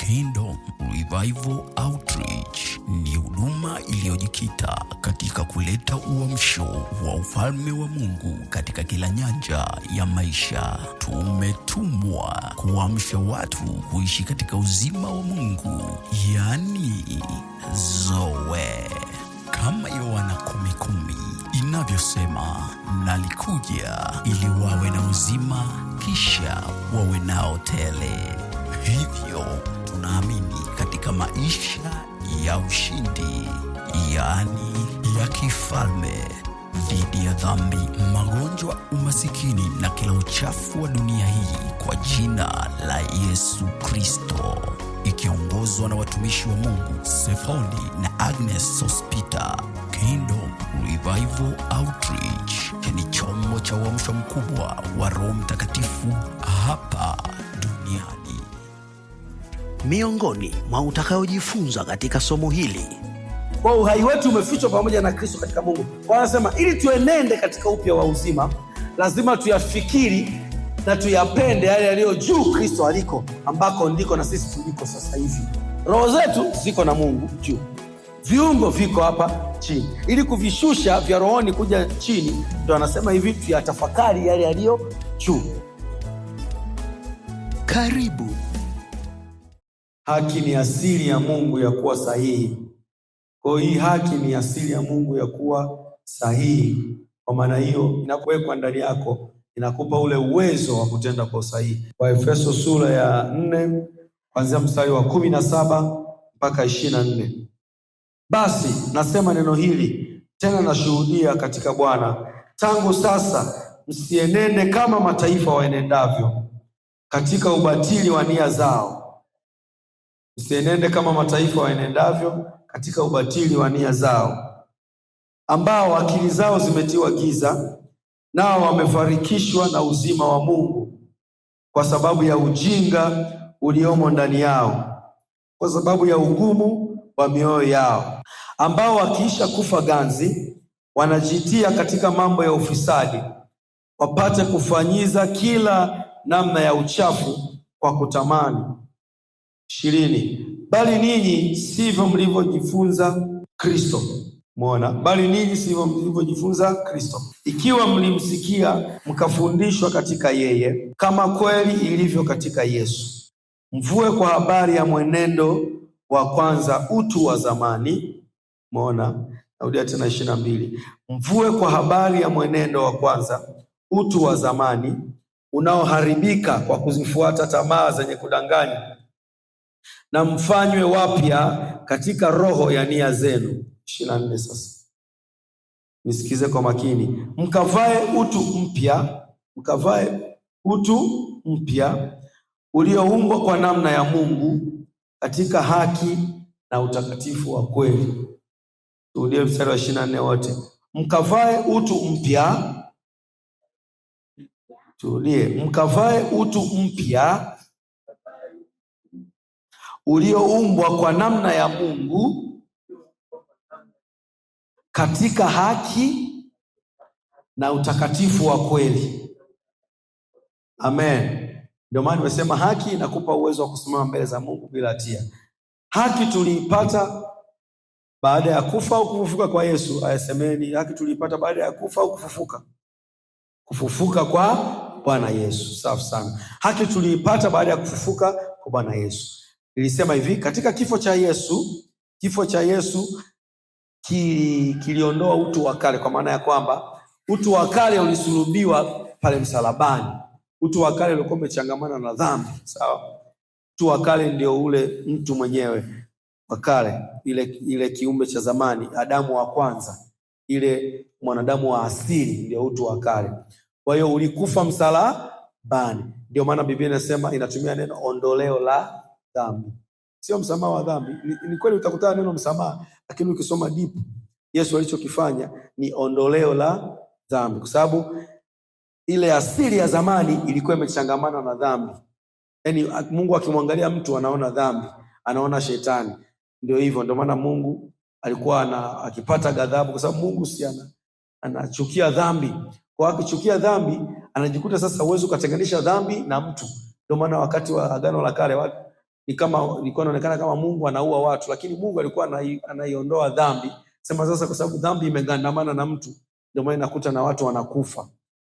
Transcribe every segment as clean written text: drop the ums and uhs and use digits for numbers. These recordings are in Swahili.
Kingdom Revival Outreach ni huduma iliyojikita katika kuleta uamsho wa ufalme wa Mungu katika kila nyanja ya maisha. Tumetumwa kuamsha watu kuishi katika uzima wa Mungu, yani Zoe. Kama Yohana 10:10 inavyosema, nalikuja ili wawe na uzima kisha wawe nao tele. Hivyo tunaamini katika maisha ya ushindi, yani ya kifalme, dhidi ya dhambi, magonjwa, umasikini na kila uchafu wa dunia hii, kwa jina la Yesu Kristo, ikiongozwa na watumishi wa Mungu Sefoni na Agnes Sospita. Kingdom Revival Outreach ni chombo cha uamsho mkubwa wa Roho Mtakatifu hapa duniani. Miongoni mwa utakayojifunza katika somo hili: kwa uhai wetu umefichwa pamoja na Kristo katika Mungu. Wanasema ili tuenende katika upya wa uzima, lazima tuyafikiri na tuyapende yale yaliyo juu Kristo aliko, ambako ndiko na sisi tuliko sasa hivi. Roho zetu ziko na Mungu juu, viungo viko hapa chini. Ili kuvishusha vya rohoni kuja chini, ndio anasema hivi, tuyatafakari yale yaliyo juu. Karibu. Haki ni asili ya Mungu ya kuwa sahihi. Kwa hii haki ni asili ya Mungu ya kuwa sahihi. Kwa maana hiyo, inapowekwa ndani yako, inakupa ule uwezo wa kutenda kwa usahihi. Kwa Efeso sura ya 4 kuanzia mstari wa 17 mpaka 24. Basi nasema neno hili tena, nashuhudia katika Bwana, tangu sasa msienende kama mataifa waenendavyo katika ubatili wa nia zao. Msienende kama mataifa waenendavyo katika ubatili wa nia zao, ambao akili zao zimetiwa giza, nao wamefarikishwa na uzima wa Mungu kwa sababu ya ujinga uliomo ndani yao, kwa sababu ya ugumu wa mioyo yao, ambao wakiisha kufa ganzi wanajitia katika mambo ya ufisadi, wapate kufanyiza kila namna ya uchafu kwa kutamani. 20. Bali ninyi sivyo mlivyojifunza Kristo. Muona? Bali ninyi sivyo mlivyojifunza Kristo, ikiwa mlimsikia mkafundishwa katika yeye, kama kweli ilivyo katika Yesu. Mvue kwa habari ya mwenendo wa kwanza utu wa zamani. Muona? Narudia tena 22. Mvue kwa habari ya mwenendo wa kwanza utu wa zamani, unaoharibika kwa kuzifuata tamaa zenye kudanganya, na mfanywe wapya katika roho ya nia zenu. 24. Sasa nisikize kwa makini. Mkavae utu mpya ulioumbwa kwa namna ya Mungu katika haki na utakatifu wa kweli. Turudie mstari wa 24 wote. Mkavae utu mpya. Turudie. Mkavae utu mpya ulioumbwa kwa namna ya Mungu katika haki na utakatifu wa kweli. Amen. Ndio maana nimesema haki inakupa uwezo wa kusimama mbele za Mungu bila hatia. Haki tuliipata baada ya kufa au kufufuka kwa Yesu. Ayasemeni, haki tuliipata baada ya kufa au kufufuka? Kufufuka kwa Bwana Yesu. Safi sana. Haki tuliipata baada ya kufufuka kwa Bwana Yesu. Nilisema hivi, katika kifo cha Yesu kiliondoa utu wa kale, kwa maana ya kwamba utu wa kale ulisulubiwa pale msalabani. Utu wa kale ulikuwa umechangamana na dhambi, sawa? Utu wa kale ndio ule mtu mwenyewe wa kale, ile kiumbe cha zamani, Adamu wa kwanza, ile mwanadamu wa asili, ndio utu wa kale. Kwa hiyo ulikufa msalabani. Ndio maana Biblia inasema, inatumia neno ondoleo la dhambi, sio msamaha wa dhambi. Ni kweli utakutana neno msamaha, lakini ukisoma deep, Yesu alichokifanya ni ondoleo la dhambi, kwa sababu ile asili ya zamani ilikuwa imechangamana na dhambi. Yaani Mungu akimwangalia mtu anaona dhambi, anaona shetani. Ndio hivyo, ndio maana Mungu alikuwa akipata ghadhabu, kwa sababu Mungu si anachukia dhambi. Kwa akichukia dhambi, anajikuta sasa uwezo kutenganisha dhambi na mtu. Ndio maana wakati wa Agano la Kale ilikuwa inaonekana kama Mungu anaua watu, lakini Mungu alikuwa anaiondoa dhambi. Sema sasa kwa sababu dhambi imegandamana na mtu, ndio maana inakuta na watu wanakufa.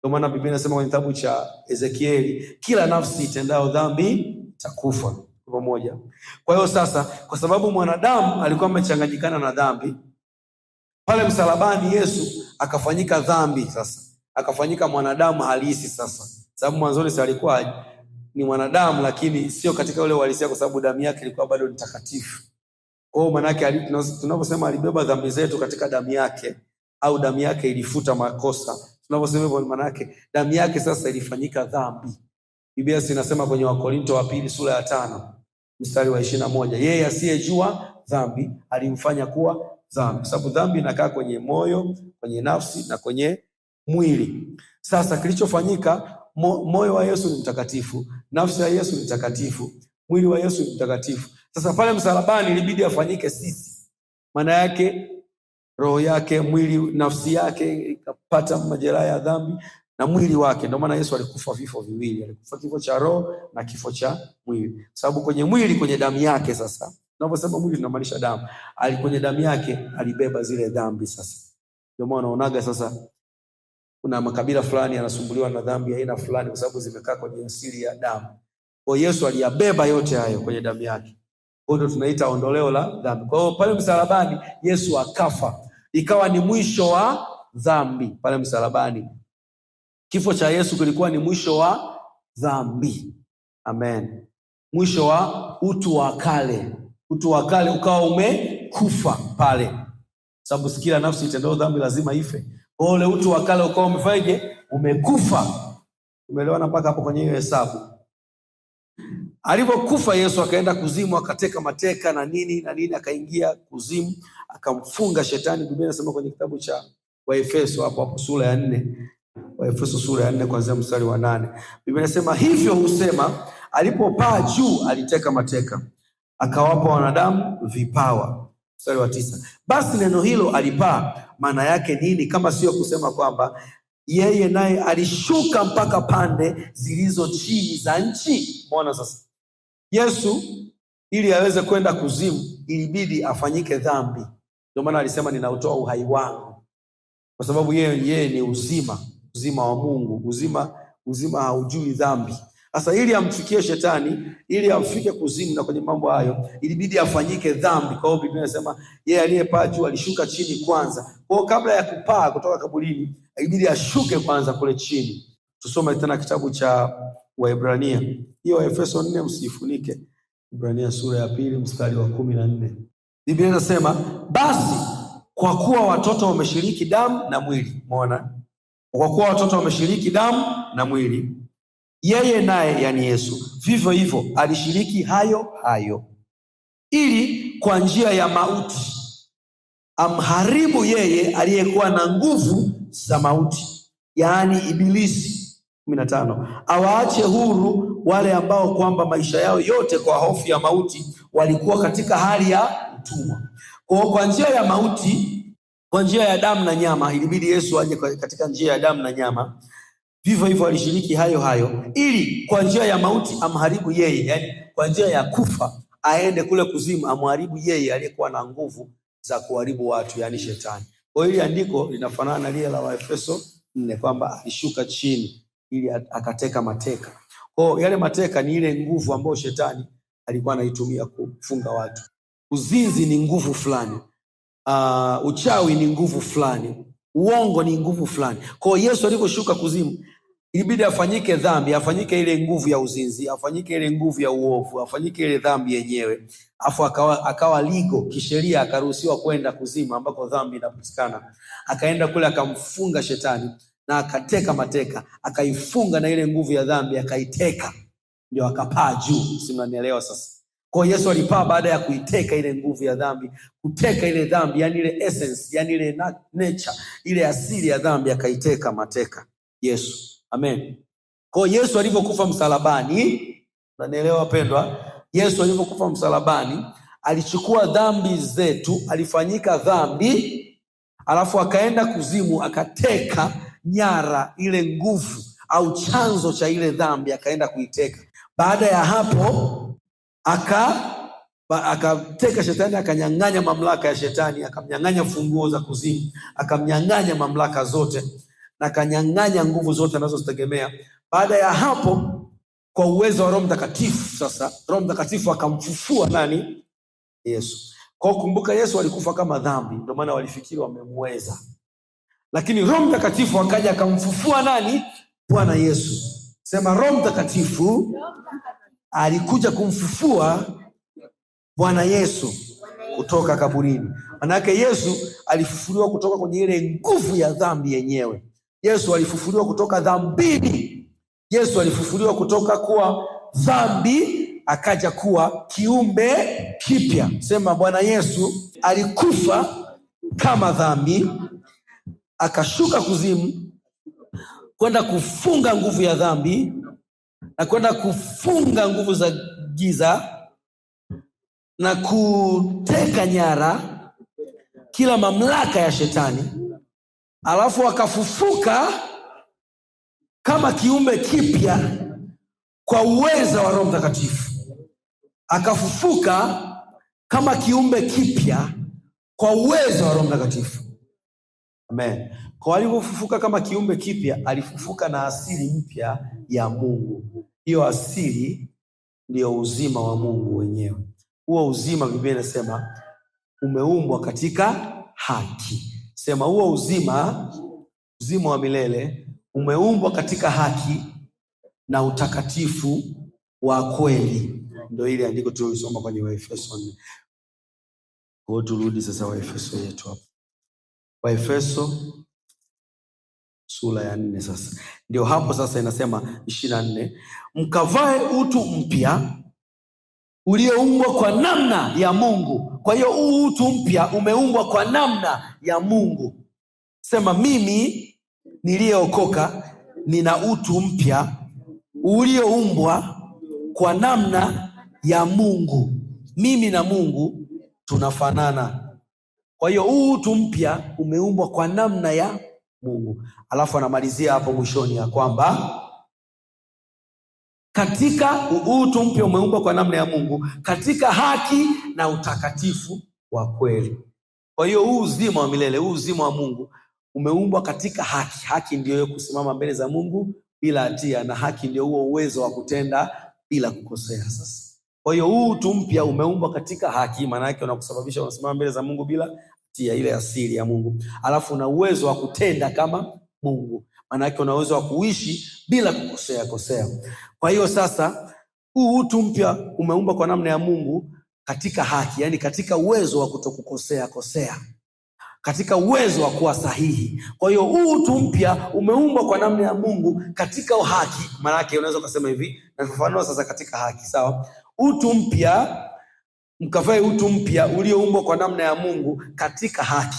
Ndio maana Biblia inasema kwenye kitabu cha Ezekieli, kila nafsi itendao dhambi itakufa pamoja. Kwa hiyo sasa, kwa sababu mwanadamu alikuwa amechanganyikana na dhambi, pale msalabani Yesu akafanyika dhambi sasa. Akafanyika mwanadamu halisi sasa. Sababu mwanzoni alikuwa ni mwanadamu lakini sio katika ule uhalisia, kwa sababu damu yake ilikuwa bado ni takatifu. Kwa hiyo maana yake tunaposema alibeba dhambi zetu katika damu yake, au damu yake ilifuta makosa, tunaposema hivyo maana yake damu yake sasa ilifanyika dhambi. Biblia inasema kwenye Wakorinto wa pili sura ya 5 mstari wa 21, yeye asiyejua dhambi alimfanya kuwa dhambi. Sababu dhambi inakaa kwenye moyo, kwenye nafsi na kwenye mwili. Sasa kilichofanyika, moyo wa Yesu ni mtakatifu, nafsi ya Yesu ni mtakatifu, mwili wa Yesu ni mtakatifu. Sasa pale msalabani ilibidi afanyike sisi. Maana yake roho yake, mwili, nafsi yake ikapata majeraha ya dhambi na mwili wake. Ndio maana Yesu alikufa vifo viwili, alikufa kifo cha roho na kifo cha mwili. Sababu kwenye mwili, kwenye damu yake, sasa tunaposema mwili tunamaanisha damu, kwenye damu yake alibeba zile dhambi sasa. Ndio maana unaonaga sasa kuna makabila fulani yanasumbuliwa na dhambi aina fulani kwa sababu zimekaa kwenye asili ya damu. Kwa Yesu aliyabeba yote hayo kwenye damu yake. Kwa hiyo tunaita ondoleo la dhambi. Kwa hiyo pale msalabani Yesu akafa. Ikawa ni mwisho wa dhambi pale msalabani. Kifo cha Yesu kilikuwa ni mwisho wa dhambi. Amen. Mwisho wa utu wa kale. Utu wa kale ukawa umekufa pale. Sababu kila nafsi itendao dhambi lazima ife. Kwa ule utu wa kale ukawa umefanyaje? Umekufa. Umeelewana mpaka hapo kwenye hiyo hesabu? Alipokufa Yesu akaenda kuzimu, akateka mateka na nini, akaingia kuzimu, akamfunga shetani. Biblia inasema kwenye kitabu cha Waefeso hapo sura ya 4. Waefeso sura ya 4 kuanzia mstari wa 8. Biblia inasema hivyo husema, alipopaa juu aliteka mateka, akawapa wanadamu vipawa. Mstari wa 9. Basi neno hilo alipaa maana yake nini kama sio kusema kwamba yeye naye alishuka mpaka pande zilizo chini za nchi? Mbona sasa Yesu ili aweze kwenda kuzimu ilibidi afanyike dhambi. Ndio maana alisema ninautoa uhai wangu, kwa sababu yeye ni uzima wa Mungu. Uzima haujui dhambi. Sasa ili amfikie shetani, ili amfike kuzimu na kwenye mambo hayo, ilibidi afanyike dhambi. Kwa hiyo Biblia inasema yeye aliyepaa juu alishuka chini kwanza. Kwa hiyo kabla ya kupaa kutoka kaburini, ilibidi ashuke kwanza kule chini. Tusome tena kitabu cha Waebrania. Hiyo Efeso 4 msifunike. Waebrania sura ya 2 mstari wa 14. Biblia inasema basi kwa kuwa watoto wameshiriki damu na mwili. Umeona? Kwa kuwa watoto wameshiriki damu na mwili, yeye naye, yani Yesu, vivyo hivyo alishiriki hayo, ili kwa njia ya mauti amharibu yeye aliyekuwa na nguvu za mauti, yaani Ibilisi. 15. Awaache huru wale ambao kwamba maisha yao yote kwa hofu ya mauti walikuwa katika hali ya utumwa. Kwa njia ya mauti, kwa njia ya damu na nyama, ilibidi Yesu aje katika njia ya damu na nyama. Vivyo hivyo alishiriki hayo, ili kwa njia ya mauti amharibu yeye, yani kwa njia ya kufa aende kule kuzimu, amharibu yeye aliyekuwa na nguvu za kuharibu watu, yani shetani. Kwa hiyo andiko linafanana na lile la Waefeso 4 kwamba alishuka chini ili akateka mateka. Kwa yale mateka ni ile nguvu ambayo shetani alikuwa anaitumia kufunga watu. Uzinzi ni nguvu fulani, uchawi ni nguvu fulani, uongo ni nguvu fulani. Kwa Yesu aliposhuka kuzimu, ilibidi afanyike dhambi, afanyike ile nguvu ya uzinzi, afanyike ile nguvu ya uovu, afanyike ile dhambi yenyewe. Afu akawa ligo kisheria, akaruhusiwa kwenda kuzimu ambako dhambi inapatikana. Akaenda kule akamfunga shetani na akateka mateka, akaifunga na ile nguvu ya dhambi, akaiteka, ndio akapaa juu. Si mnanielewa sasa? Kwa Yesu alipaa baada ya kuiteka ile nguvu ya dhambi, kuteka ile dhambi, yani ile essence, yani ile nature, ile asili ya dhambi, akaiteka mateka Yesu. Amen. Kwa Yesu alipokufa msalabani, unanielewa pendwa? Yesu alipokufa msalabani, alichukua dhambi zetu, alifanyika dhambi, alafu akaenda kuzimu, akateka nyara ile nguvu au chanzo cha ile dhambi, akaenda kuiteka. Baada ya hapo akateka shetani, akanyang'anya mamlaka ya shetani, akamnyang'anya funguo za kuzimu, akamnyang'anya mamlaka zote, na akanyang'anya nguvu zote anazozitegemea. Baada ya hapo, kwa uwezo wa Roho Mtakatifu, sasa Roho Mtakatifu akamfufua nani? Yesu. Kwa kumbuka, Yesu alikufa kama dhambi, ndio maana walifikiri wamemweza. Lakini Roho Mtakatifu akaja akamfufua nani? Bwana Yesu. Sema, Roho Mtakatifu alikuja kumfufua Bwana Yesu kutoka kaburini. Manake Yesu alifufuliwa kutoka kwenye ile nguvu ya dhambi yenyewe. Yesu alifufuliwa kutoka dhambini. Yesu alifufuliwa kutoka kuwa dhambi akaja kuwa kiumbe kipya. Sema, Bwana Yesu alikufa kama dhambi, akashuka kuzimu kwenda kufunga nguvu ya dhambi na kwenda kufunga nguvu za giza na kuteka nyara kila mamlaka ya shetani. Alafu akafufuka kama kiumbe kipya kwa uwezo wa Roho Mtakatifu. Akafufuka kama kiumbe kipya kwa uwezo wa Roho Mtakatifu. Amen. Kwa alivyofufuka kama kiumbe kipya, alifufuka na asili mpya ya Mungu. Hiyo asili ndio uzima wa Mungu wenyewe. Huo uzima, Biblia inasema, umeumbwa katika haki. Sema, huo uzima wa milele umeumbwa katika haki na utakatifu wa kweli. Ndio ile andiko tulisoma kwenye Waefeso 4. Kwa turudi sasa Waefeso yetu hapa. Waefeso sura ya 4 sasa. Ndio hapo sasa inasema 24, mkavae utu mpya ulioumbwa kwa namna ya Mungu. Kwa hiyo huu utu mpya umeumbwa kwa namna ya Mungu. Sema, mimi niliyeokoka nina utu mpya ulioumbwa kwa namna ya Mungu. Mimi na Mungu tunafanana. Kwa hiyo huu utu mpya umeumbwa kwa namna ya Mungu. Alafu anamalizia hapo mwishoni ya kwamba katika utu mpya umeumbwa kwa namna ya Mungu, katika haki na utakatifu wa kweli. Kwa hiyo huu uzima wa milele, huu uzima wa Mungu umeumbwa katika haki. Haki ndio kusimama mbele za Mungu bila hatia, na haki ndio huo uwezo wa kutenda bila kukosea. Sasa kwa hiyo huu utu mpya umeumbwa katika haki, maana yake unakusababisha unasimama mbele za Mungu bila hatia, ile asili ya Mungu. Alafu una uwezo wa kutenda kama Mungu, maana yake una uwezo wa kuishi bila kukosea. Kwa hiyo sasa huu utu mpya umeumbwa kwa namna ya Mungu katika haki, yani katika uwezo wa kutokukosea, katika uwezo wa kuwa sahihi. Kwa hiyo huu utu mpya umeumbwa kwa namna ya Mungu katika haki. Maana yake unaweza kusema hivi, na kufafanua sasa katika haki, sawa? Utu mpya, mkavae utu mpya ulioumbwa kwa namna ya Mungu katika haki.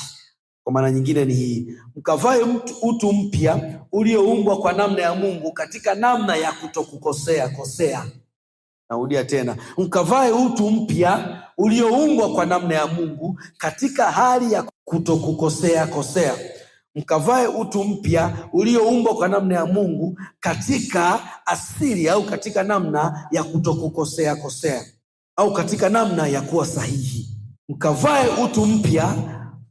Kwa maana nyingine ni hii, mkavae utu mpya ulioumbwa kwa namna ya Mungu katika namna ya kutokukosea. Narudia tena, mkavae utu mpya ulioumbwa kwa namna ya Mungu katika hali ya kutokukosea. Mkavae utu mpya ulioumbwa kwa namna ya Mungu katika asili au katika namna ya kutokukosea au katika namna ya kuwa sahihi. Mkavae utu mpya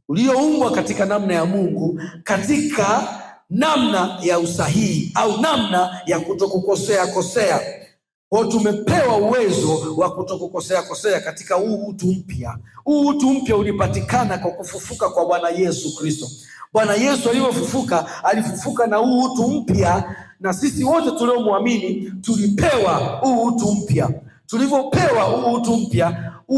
ulioumbwa katika namna ya Mungu katika namna ya usahihi au namna ya kutokukosea. Kwa tumepewa uwezo wa kutokukosea katika huu utu mpya. Huu utu mpya ulipatikana kwa kufufuka kwa Bwana Yesu Kristo. Bwana Yesu alipofufuka, alifufuka na huu utu mpya, na sisi wote tuliomwamini tulipewa huu utu mpya. Tulivyopewa huu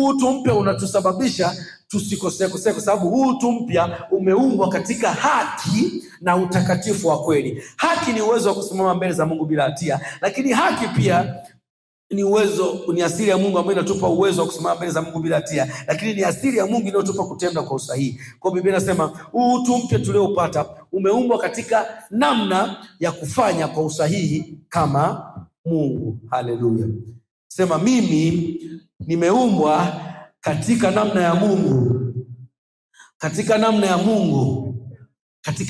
utu mpya unatusababisha tusikosee, kwa sababu huu utu mpya umeumbwa katika haki na utakatifu wa kweli. Haki ni uwezo wa kusimama mbele za Mungu bila hatia, lakini haki pia ni asili ya Mungu ambayo inatupa uwezo wa kusimama mbele za Mungu bila hatia, lakini ni asili ya Mungu inayotupa kutenda kwa usahihi. Kwa Biblia inasema huu utu mpya tuliopata umeumbwa katika namna ya kufanya kwa usahihi kama Mungu. Haleluya. Sema, mimi nimeumbwa katika namna ya Mungu, katika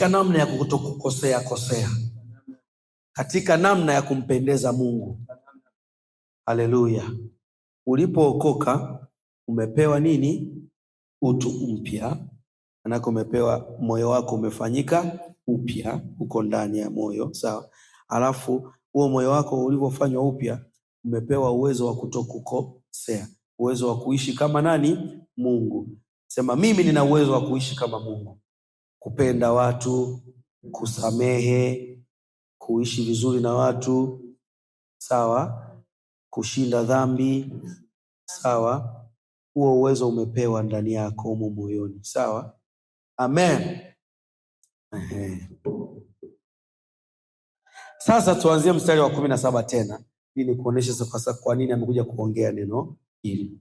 namna ya kutokukosea, katika namna ya kumpendeza Mungu. Haleluya. ulipookoka umepewa nini? Utu mpya. Maana umepewa, moyo wako umefanyika upya, uko ndani ya moyo, sawa? Alafu huo moyo wako ulivyofanywa upya umepewa uwezo wa kutokukosea, uwezo wa kuishi kama nani? Mungu. Sema mimi nina uwezo wa kuishi kama Mungu, kupenda watu, kusamehe, kuishi vizuri na watu, sawa? Kushinda dhambi, sawa? Huo uwezo umepewa ndani yako humo moyoni, sawa? Amen. Sasa tuanzie mstari wa 17 tena ili kuonesha sasa kwa nini amekuja kuongea neno hili.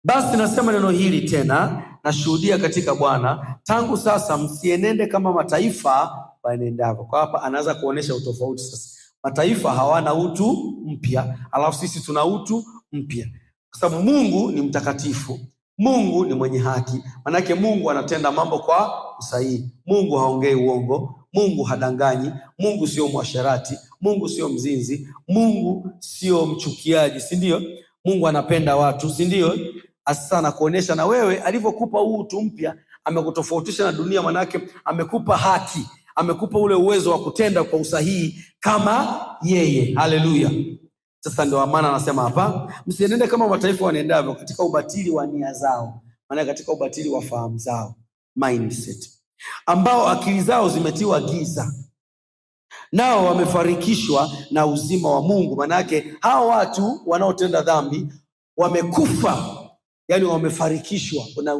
Basi nasema neno hili tena, nashuhudia katika Bwana, tangu sasa msienende kama mataifa waenendavyo. Kwa hapa anaanza kuonesha utofauti sasa. Mataifa hawana utu mpya, alafu sisi tuna utu mpya. Kwa sababu Mungu ni mtakatifu, Mungu ni mwenye haki. Manake Mungu anatenda mambo kwa usahihi. Mungu haongei uongo, Mungu hadanganyi, Mungu sio mwasherati, Mungu sio mzinzi, Mungu sio mchukiaji, si ndio? Mungu anapenda watu, si ndio? Asana kuonesha na wewe alivyokupa huu utu mpya, amekutofautisha na dunia. Manake amekupa haki, amekupa ule uwezo wa kutenda kwa usahihi kama yeye. Haleluya. Sasa ndio maana anasema hapa, msienende kama mataifa wanendavyo katika ubatili wa nia zao. Maana katika ubatili wa fahamu zao, mindset, ambao akili zao zimetiwa giza, nao wamefarikishwa na uzima wa Mungu. Manake hao watu wanaotenda dhambi wamekufa, yani wamefarikishwa na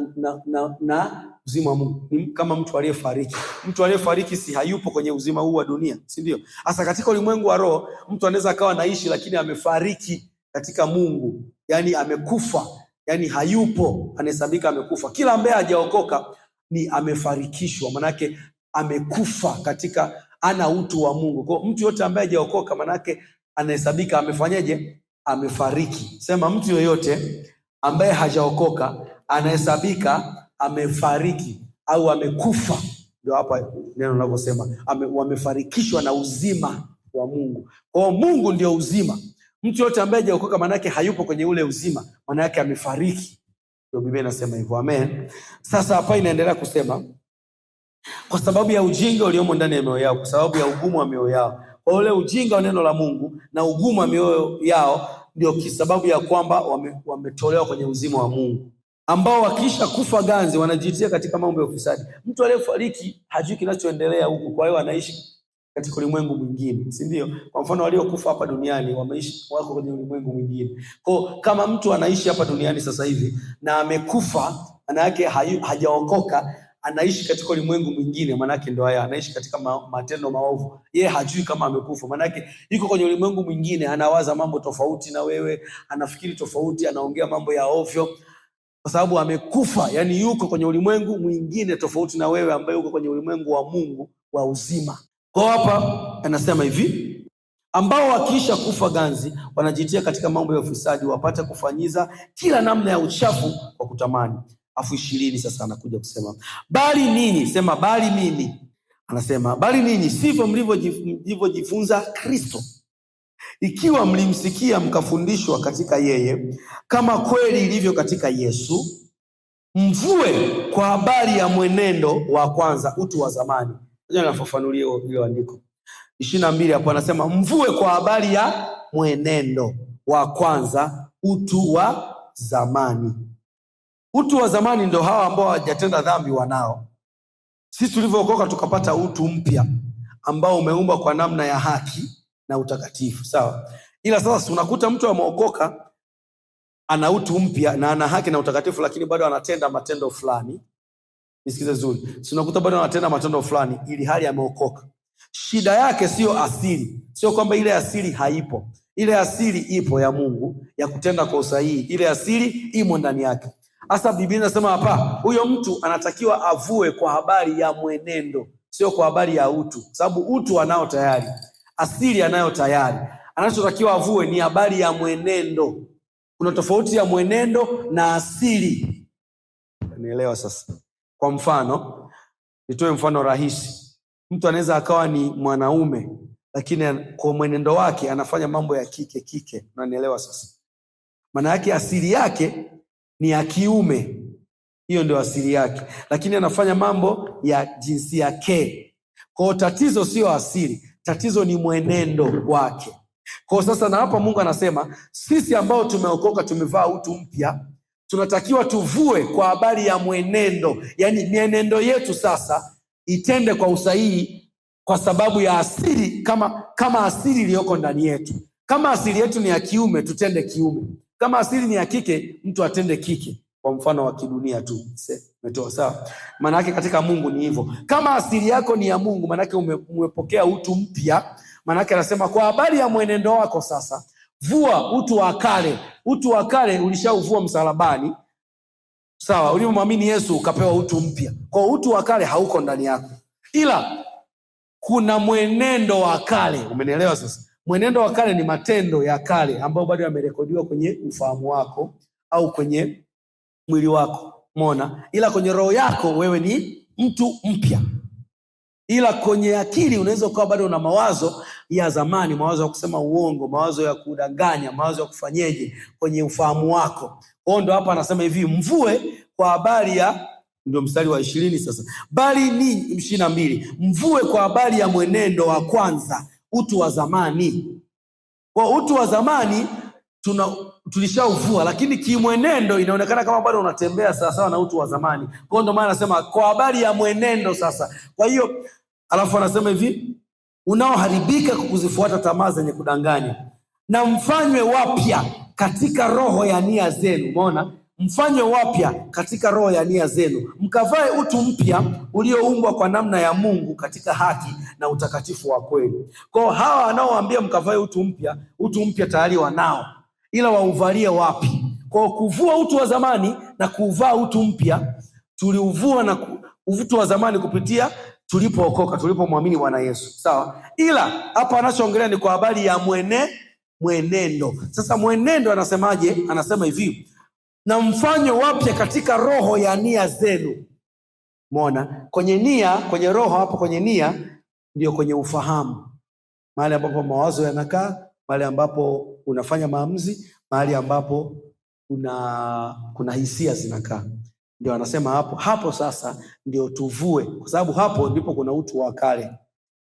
uzima wa Mungu. Ni kama mtu aliyefariki. Mtu aliyefariki si hayupo kwenye uzima huu wa dunia, si ndio? Hasa katika ulimwengu wa roho, mtu anaweza akawa anaishi lakini amefariki katika Mungu. Yani amekufa, yani hayupo, anahesabika amekufa. Kila ambaye hajaokoka ni amefarikishwa, manake amekufa katika, ana utu wa Mungu. Kwa mtu yote ambaye hajaokoka manake anahesabika amefanyaje? Amefariki. Sema mtu yoyote ambaye hajaokoka anahesabika amefariki au amekufa. Ndio hapa neno linavyosema wamefarikishwa na uzima wa Mungu. Kwa Mungu ndio uzima. Mtu yote ambaye hajaokoka manake hayupo kwenye ule uzima, manake amefariki. Ndio Biblia inasema hivyo. Amen. Sasa hapa inaendelea kusema, kwa sababu ya ujinga uliomo ndani ya mioyo yao, kwa sababu ya ugumu wa mioyo yao. Kwa ule ujinga wa neno la Mungu na ugumu wa mioyo yao ndio kisababu ya kwamba wametolewa kwenye uzima wa Mungu, ambao wakisha kufa ganzi wanajitia katika mambo ya ufisadi. Mtu aliyefariki hajui kinachoendelea huku, kwa hiyo anaishi katika ulimwengu mwingine, si ndio? Kwa mfano waliokufa hapa duniani wameishi, wako kwenye ulimwengu mwingine. Kwa kama mtu anaishi hapa duniani sasa hivi na amekufa, maana yake hajaokoka, anaishi katika ulimwengu mwingine, maana yake ndio haya, anaishi katika matendo maovu. Yeye hajui kama amekufa, maana yake yuko kwenye ulimwengu mwingine, anawaza mambo tofauti na wewe, anafikiri tofauti, anaongea mambo ya ovyo, kwa sababu amekufa. Yani yuko kwenye ulimwengu mwingine tofauti na wewe ambaye uko kwenye ulimwengu wa Mungu wa uzima. Kwa hapa anasema hivi, ambao wakiisha kufa ganzi wanajitia katika mambo ya ufisadi, wapate kufanyiza kila namna ya uchafu kwa kutamani. Afu 20 sasa anakuja kusema, bali ninyi, sema bali mimi. Anasema bali ninyi sivyo mlivyojifunza Kristo, ikiwa mlimsikia mkafundishwa katika yeye, kama kweli ilivyo katika Yesu, mvue kwa habari ya mwenendo wa kwanza, utu wa zamani. Ngoja nafafanulie ile andiko 22 hapo. Anasema mvue kwa habari ya mwenendo wa kwanza, utu wa zamani. Utu wa zamani ndio hawa ambao hawajatenda dhambi wanao. Sisi tulivyookoka tukapata utu mpya ambao umeumbwa kwa namna ya haki na utakatifu, sawa? Ila sasa unakuta mtu ameokoka ana utu mpya na ana haki na utakatifu, lakini bado anatenda matendo fulani. Nisikize vizuri. Unakuta bado anatenda matendo fulani ili hali ameokoka. Shida yake sio asili. Sio kwamba ile asili haipo. Ile asili ipo ya Mungu ya kutenda kwa usahihi. Ile asili imo ndani yake. Hasa Biblia inasema hapa, huyo mtu anatakiwa avue kwa habari ya mwenendo, sio kwa habari ya utu. Sababu utu anao tayari, asili anayo tayari. Anachotakiwa avue ni habari ya mwenendo. Kuna tofauti ya mwenendo na asili. Nielewa sasa. Kwa mfano, nitoe mfano rahisi. Mtu anaweza akawa ni mwanaume lakini kwa mwenendo wake anafanya mambo ya kike. Unanielewa sasa? Maana yake asili yake ni ya kiume, hiyo ndio asili yake, lakini anafanya mambo ya jinsia ke. Kwa tatizo sio asili, tatizo ni mwenendo wake. Kwa sasa na hapa Mungu anasema sisi ambao tumeokoka, tumevaa utu mpya, tunatakiwa tuvue kwa habari ya mwenendo. Yaani mienendo yetu sasa itende kwa usahihi kwa sababu ya asili, kama asili iliyoko ndani yetu. Kama asili yetu ni ya kiume, tutende kiume. Kama asili ni ya kike, mtu atende kike. Kwa mfano wa kidunia tu. Umetoa sawa? Maana yake katika Mungu ni hivyo. Kama asili yako ni ya Mungu, maana yake umepokea utu mpya. Maana yake anasema kwa habari ya mwenendo wako sasa, vua utu wa kale. Utu wa kale ulishauvua msalabani. Sawa, ulipomwamini Yesu ukapewa utu mpya. Kwa utu wa kale hauko ndani yako. Ila kuna mwenendo wa kale. Umenielewa sasa? Mwenendo wa kale ni matendo ya kale ambayo bado yamerekodiwa kwenye ufahamu wako au kwenye mwili wako. Umeona? Ila kwenye roho yako wewe ni mtu mpya. Ila kwenye akili unaweza kuwa bado una mawazo ya zamani, mawazo ya kusema uongo, mawazo ya kudanganya, mawazo ya kufanyeje kwenye ufahamu wako. Kwa ndo hapa anasema hivi, mvue kwa habari ya, ndio mstari wa 20 sasa. Bali ni 22, mvue kwa habari ya mwenendo wa kwanza, utu wa zamani. Kwa utu wa zamani tulishauvua, lakini kimwenendo inaonekana kama bado unatembea sawa sawa na utu wa zamani. Kwa ndo maana anasema kwa habari ya mwenendo sasa. Kwa hiyo alafu anasema hivi, unaoharibika kwa kuzifuata tamaa zenye kudanganya, na mfanywe wapya katika roho ya nia zenu. Umeona? Mfanywe wapya katika roho ya nia zenu, mkavae utu mpya ulioumbwa kwa namna ya Mungu katika haki na utakatifu wa kweli. Kwa hawa wanaoambia mkavae utu mpya tayari wanao, ila wauvalie wapi? Kwa kuvua utu wa zamani na kuvaa utu mpya. Tuliuvua na utu wa zamani kupitia tulipookoka, tulipomwamini Bwana Yesu. Sawa? Ila hapa anachoongelea ni kwa habari ya mwenendo. Sasa mwenendo anasemaje? Anasema hivi, na mfanywe wapya katika roho ya nia zenu. Umeona? Kwenye nia, kwenye roho hapo, kwenye nia ndio kwenye ufahamu. Mahali ambapo mawazo yanakaa, mahali ambapo unafanya maamuzi, mahali ambapo kuna hisia zinakaa. Ndio anasema hapo sasa ndio tuvue, kwa sababu hapo ndipo kuna utu wa kale.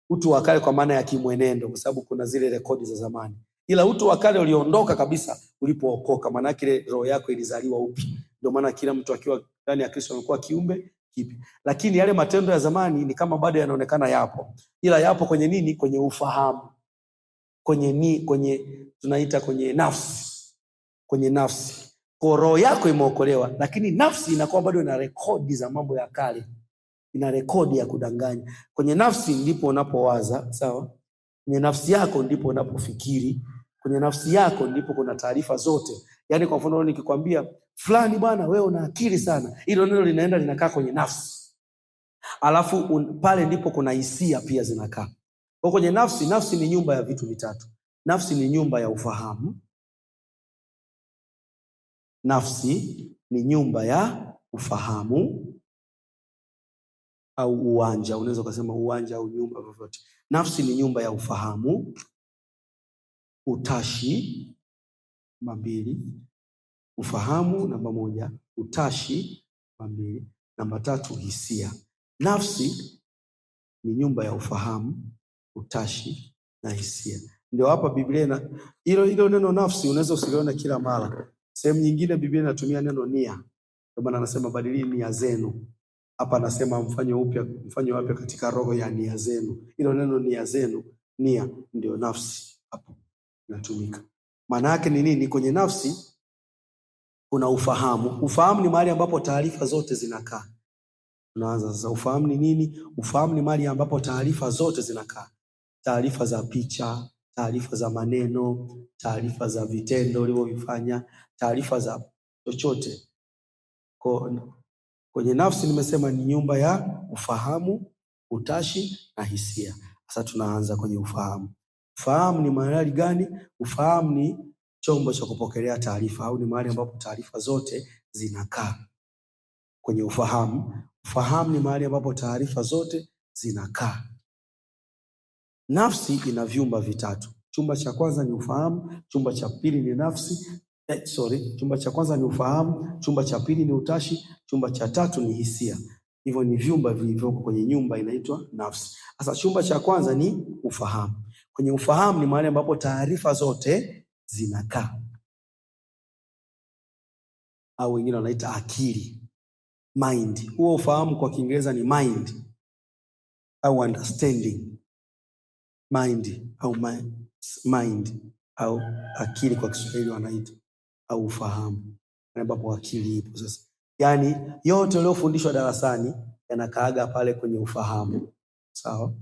Utu wa kale kwa maana ya kimwenendo, kwa sababu kuna zile rekodi za zamani. Ila utu wa kale uliondoka kabisa ulipookoka, maana yake roho yako ilizaliwa upya. Ndio maana kila mtu akiwa ndani ya Kristo anakuwa kiumbe kipya. Lakini yale matendo ya zamani ni kama bado yanaonekana yapo. Ila yapo kwenye nini? Kwenye ufahamu. Kwenye tunaita kwenye nafsi. Kwenye nafsi. Kwa roho yako imeokolewa, lakini nafsi inakuwa bado ina rekodi za mambo ya kale. Ina rekodi ya kudanganya. Kwenye nafsi ndipo unapowaza, sawa? Kwenye nafsi yako ndipo unapofikiri. Kwenye nafsi yako ndipo kuna taarifa zote. Yaani kwa mfano nikikwambia fulani bwana wewe una akili sana, hilo neno linaenda linakaa kwenye nafsi. Alafu pale ndipo kuna hisia pia zinakaa. Kwa kwenye nafsi ni nyumba ya vitu vitatu. Nafsi ni nyumba ya ufahamu. Nafsi ni nyumba ya ufahamu au uwanja, unaweza kusema uwanja au nyumba vyovyote. Nafsi ni nyumba ya ufahamu, utashi, namba 2, ufahamu namba 1, utashi namba 2, namba 3 hisia. Nafsi ni nyumba ya ufahamu, utashi na hisia. Ndio hapa Biblia hilo neno nafsi unaweza usiliona kila mara. Sehemu nyingine Biblia inatumia neno nia. Kwa maana anasema badilini nia zenu. Hapa anasema mfanye wapya katika roho ya nia zenu. Hilo neno nia zenu, nia ndio nafsi hapo inatumika. Maana yake ni nini? Kwenye nafsi kuna ufahamu. Ufahamu ni mahali ambapo taarifa zote zinakaa. Tunaanza sasa, ufahamu ni nini? Ufahamu ni mahali ambapo taarifa zote zinakaa. Taarifa za picha, taarifa za maneno, taarifa za vitendo ulivyofanya, taarifa za chochote. Kwenye nafsi nimesema ni nyumba ya ufahamu, utashi na hisia. Sasa tunaanza kwenye ufahamu. Ufahamu ni mahali gani? Ufahamu ni chombo cha kupokelea taarifa, au ni mahali ambapo taarifa zote zinakaa. Kwenye ufahamu. Ufahamu ni mahali ambapo taarifa zote zinakaa. Nafsi ina vyumba vitatu. Chumba cha kwanza ni ufahamu, chumba cha pili ni nafsi, Chumba cha kwanza ni ufahamu, chumba cha pili ni utashi, chumba cha tatu ni hisia. Hivyo ni vyumba vilivyoko kwenye nyumba inaitwa nafsi. Sasa chumba cha kwanza ni ufahamu. Kwenye ufahamu ni mahali ambapo taarifa zote zinakaa, au wengine wanaita akili, mind. Huo ufahamu kwa Kiingereza ni mind au understanding. Mind au akili kwa Kiswahili wanaita, au ufahamu, ambapo akili ipo sasa. Yaani yote uliofundishwa darasani yanakaaga pale kwenye ufahamu. Sawa?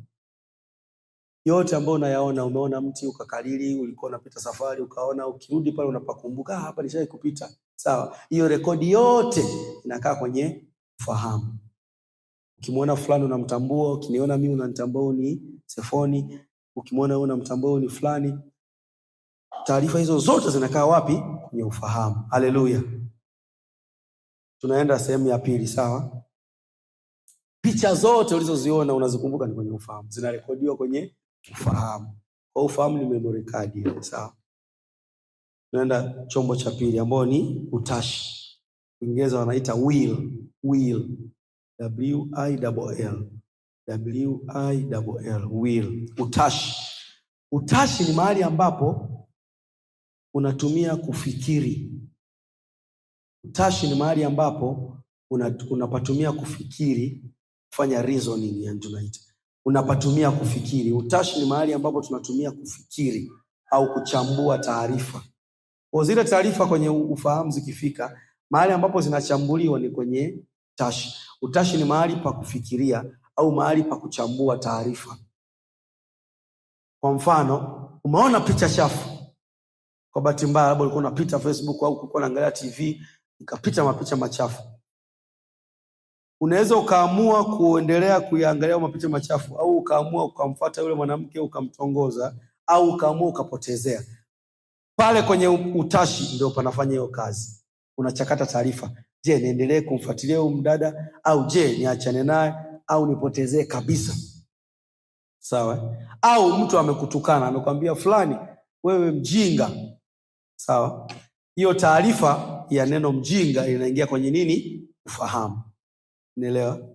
Yote ambayo unayaona, umeona mti ukakalili, ulikuwa unapita safari ukaona, ukirudi pale unapakumbuka, hapa nishawahi kupita. Sawa? Hiyo rekodi yote inakaa kwenye ufahamu. Ukimwona fulani unamtambua, ukiniona mimi unanitambua ni Sefoni, ukimwona wewe unamtambua ni fulani. Taarifa hizo zote zinakaa wapi? Kwenye ufahamu. Haleluya. Tunaenda sehemu ya pili. Sawa? Picha zote ulizoziona unazikumbuka ni kwenye ufahamu, zinarekodiwa kwenye ufahamu. Kwa ufahamu ni memory card ile. Sawa? Tunaenda chombo cha pili ambao ni utashi. Kiingereza wanaita will. Will. Utashi ni mahali ambapo unatumia kufikiri. Utashi ni mahali ambapo unapatumia kufikiri, kufanya reasoning, yani tunaita. Unapatumia kufikiri. Utashi ni mahali ambapo tunatumia kufikiri au kuchambua taarifa. Kwa zile taarifa kwenye ufahamu zikifika, mahali ambapo zinachambuliwa ni kwenye utashi. Utashi ni mahali pa kufikiria au mahali pa kuchambua taarifa. Kwa mfano, umeona picha chafu. Kwa bahati mbaya labda ulikuwa unapita Facebook au ulikuwa unaangalia TV, ikapita mapicha machafu. Unaweza ukaamua kuendelea kuangalia mapicha machafu, au ukaamua ukamfuata yule mwanamke ukamtongoza, au ukaamua ukapotezea. Pale kwenye utashi ndio panafanya hiyo kazi. Unachakata taarifa. Je, niendelee kumfuatilia huyu mdada, au je niachane naye, au nipotezee kabisa? Sawa? Au mtu amekutukana, amekwambia fulani wewe mjinga. Sawa? Hiyo taarifa ya neno mjinga inaingia kwenye nini? Ufahamu. Unaelewa?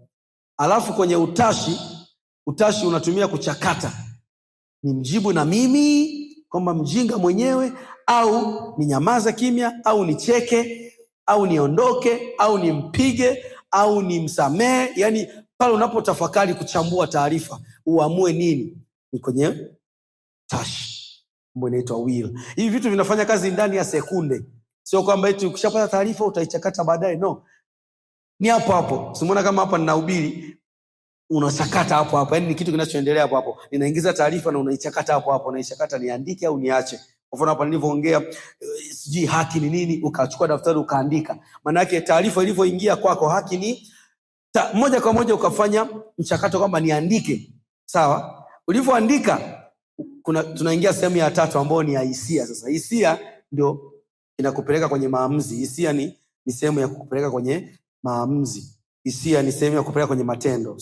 Alafu kwenye utashi unatumia kuchakata. Ni mjibu na mimi kwamba mjinga mwenyewe, au ni nyamaza kimya, au nicheke, au niondoke, au nimpige, au nimsamee. Yani pale unapotafakari kuchambua taarifa, uamue nini, ni kwenye utashi, ambayo inaitwa will. Hivi vitu vinafanya kazi ndani ya sekunde. Sio kwamba eti ukishapata taarifa utaichakata baadaye. No. Ni hapo hapo. Simuona kama hapa ninahubiri, unachakata hapo hapo. Yaani ni kitu kinachoendelea hapo hapo. Ninaingiza taarifa na unaichakata hapo hapo. Unaichakata niandike au niache. Kwa mfano hapa nilivyoongea sijui haki ni nini, ukachukua daftari ukaandika. Maana yake taarifa ilivyoingia kwako, haki ni moja kwa moja ukafanya mchakato kwamba niandike. Sawa? Ulivyoandika tunaingia sehemu ya tatu ambayo ni ya hisia. Sasa hisia ndio inakupeleka kwenye maamuzi. Hisia ni sehemu ya kukupeleka kwenye maamuzi. Hisia ni sehemu ya kupeleka kwenye matendo.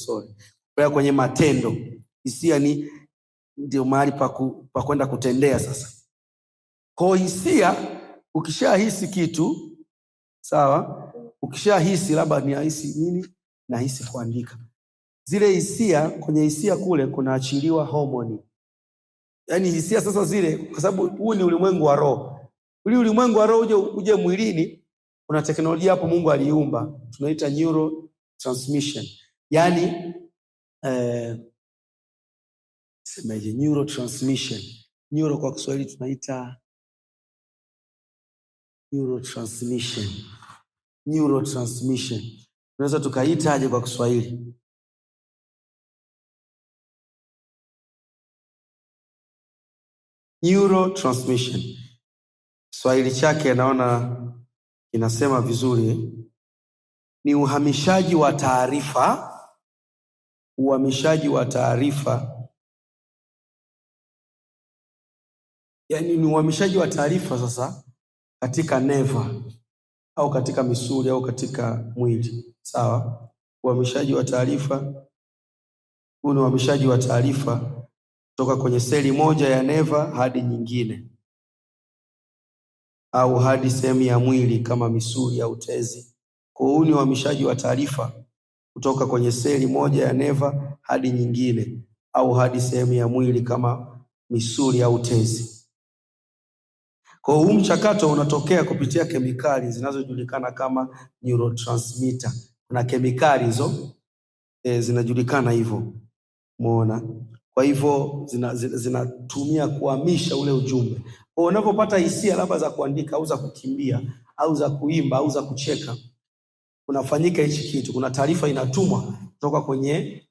Kupeleka kwenye matendo. Hisia ni ndio mahali pa kwenda kutendea sasa. Kwa hisia, ukishahisi kitu, sawa? Ukishahisi labda ni hisi nini? Na hisi kuandika. Zile hisia, kwenye hisia kule kunaachiliwa homoni. Yaani hisia sasa zile, kwa sababu huu ni ulimwengu wa roho. Ulimwengu wa roho uje mwilini, kuna teknolojia hapo Mungu aliumba, tunaita neurotransmission. Yaani semaje, neurotransmission. Neuro kwa Kiswahili tunaita neurotransmission. Tunaweza tukaita aje kwa Kiswahili? Neurotransmission. Kiswahili chake naona inasema vizuri, ni uhamishaji wa taarifa. Yaani ni uhamishaji wa taarifa sasa katika neva au katika misuli au katika mwili. Sawa? Uhamishaji wa taarifa. Huu ni uhamishaji wa taarifa kutoka kwenye seli moja ya neva hadi nyingine. au hadi sehemu ya mwili kama misuli au tezi. Kwa huu ni uhamishaji wa taarifa kutoka kwenye seli moja ya neva hadi nyingine au hadi sehemu ya mwili kama misuli au tezi. Kwa huu mchakato unatokea kupitia kemikali zinazojulikana kama neurotransmitter. Kuna kemikali hizo zinajulikana hivyo. Umeona? Kwa hivyo zinatumia kuhamisha ule ujumbe. Kwa unapopata hisia labda za kuandika au za kukimbia au za kuimba au za kucheka, unafanyika hichi kitu. Kuna taarifa inatumwa kutoka kwenye